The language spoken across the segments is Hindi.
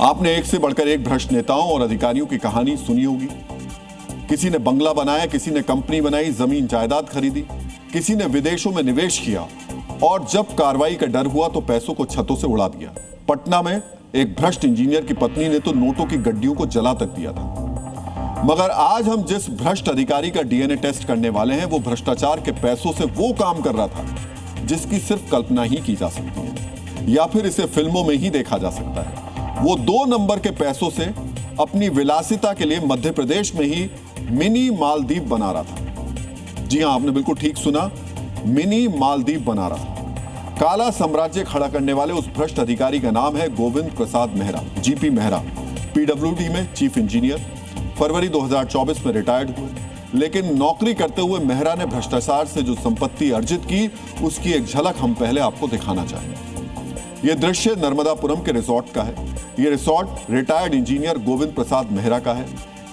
आपने एक से बढ़कर एक भ्रष्ट नेताओं और अधिकारियों की कहानी सुनी होगी। किसी ने बंगला बनाया, किसी ने कंपनी बनाई, जमीन जायदाद खरीदी, किसी ने विदेशों में निवेश किया और जब कार्रवाई का डर हुआ तो पैसों को छतों से उड़ा दिया। पटना में एक भ्रष्ट इंजीनियर की पत्नी ने तो नोटों की गड्डियों को जला तक दिया था। मगर आज हम जिस भ्रष्ट अधिकारी का डीएनए टेस्ट करने वाले हैं वो भ्रष्टाचार के पैसों से वो काम कर रहा था जिसकी सिर्फ कल्पना ही की जा सकती है या फिर इसे फिल्मों में ही देखा जा सकता है। वो 2 नंबर के पैसों से अपनी विलासिता के लिए मध्य प्रदेश में ही मिनी मालदीव बना रहा था। जी हां, आपने बिल्कुल ठीक सुना, मिनी मालदीव बना रहा था। काला साम्राज्य खड़ा करने वाले उस भ्रष्ट अधिकारी का नाम है गोविंद प्रसाद मेहरा, जीपी मेहरा। पीडब्ल्यूडी में चीफ इंजीनियर, फरवरी 2024 में रिटायर्ड हुए। लेकिन नौकरी करते हुए मेहरा ने भ्रष्टाचार से जो संपत्ति अर्जित की उसकी एक झलक हम पहले आपको दिखाना चाहेंगे। यह दृश्य नर्मदापुरम के रिसोर्ट का है। यह resort retired engineer Govind Prasad Mehra का है।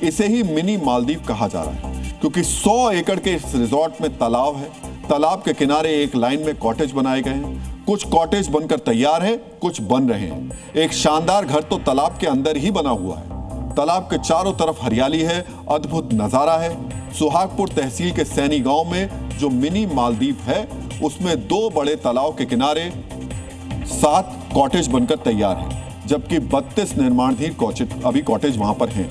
इसे ही मिनी मालदीव कहा जा रहा है क्योंकि 100 एकड़ के इस रिसोर्ट में तालाब है। तालाब के किनारे एक लाइन में कॉटेज बनाए गए हैं। कुछ कॉटेज बनकर तैयार हैं, कुछ बन रहे हैं। एक शानदार घर तो तालाब के अंदर ही बना हुआ है। तालाब के चारों तरफ हरियाली है, अद्भुत नजारा है। सुहागपुर तहसील के सैनी गांव में जो मिनी मालदीव है उसमें 2 बड़े तालाब के किनारे 7 कॉटेज बनकर तैयार हैं, जबकि 32 निर्माणाधीन कॉटेज वहां पर हैं।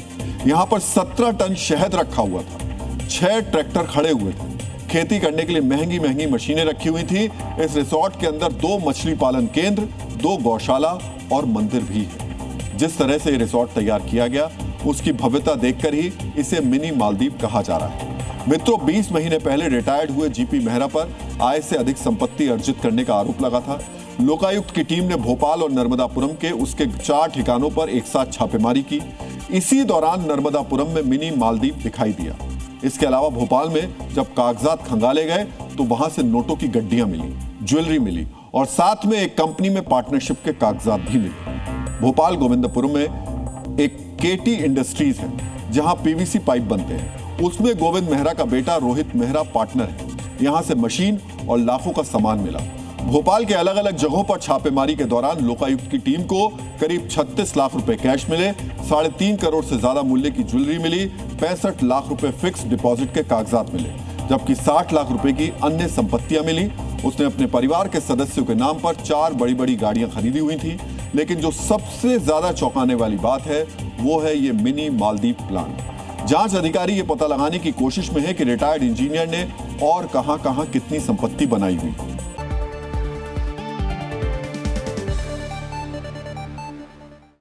यहां पर 17 टन शहद रखा हुआ था। 6 ट्रैक्टर खड़े हुए थे। खेती करने के लिए महंगी महंगी मशीनें रखी हुई थी। इस रिसोर्ट के अंदर 2 मछली पालन केंद्र, 2 गौशाला और मंदिर भी है। जिस तरह से ये रिसोर्ट तैयार किया गया उसकी भव्यता देखकर ही इसे मिनी मालदीव कहा जा रहा है। मित्रों, 20 महीने पहले रिटायर्ड हुए जीपी मेहरा पर आय से अधिक संपत्ति अर्जित करने का आरोप लगा था। लोकायुक्त की टीम ने भोपाल और नर्मदापुरम के उसके 4 ठिकानों पर एक साथ छापेमारी की। इसी दौरान नर्मदापुरम में मिनी मालदीव दिखाई दिया। इसके अलावा भोपाल में जब कागजात खंगाले गए तो वहां से नोटों की गड्डियां मिली, ज्वेलरी मिली और साथ में एक कंपनी में पार्टनरशिप के कागजात भी मिले। भोपाल गोविंदपुरम में एक केटी इंडस्ट्रीज है जहां पीवीसी पाइप बनते हैं। उसमें गोविंद मेहरा का बेटा रोहित मेहरा पार्टनर है। यहां से मशीन और लाखों का सामान मिला। भोपाल के अलग अलग जगहों पर छापेमारी के दौरान लोकायुक्त की टीम को करीब 36 लाख रुपए कैश मिले, 3.5 करोड़ से ज्यादा मूल्य की ज्वेलरी मिली, 65 लाख रुपए फिक्स डिपॉजिट के कागजात मिले, जबकि 60 लाख रुपए की अन्य संपत्तियां मिली। उसने अपने परिवार के सदस्यों के नाम पर 4 बड़ी बड़ी गाड़ियां खरीदी हुई थी। लेकिन जो सबसे ज्यादा चौंकाने वाली बात है वो है ये मिनी मालदीव प्लान। जांच अधिकारी ये पता लगाने की कोशिश में है कि रिटायर्ड इंजीनियर ने और कहां-कहां कितनी संपत्ति बनाई हुई।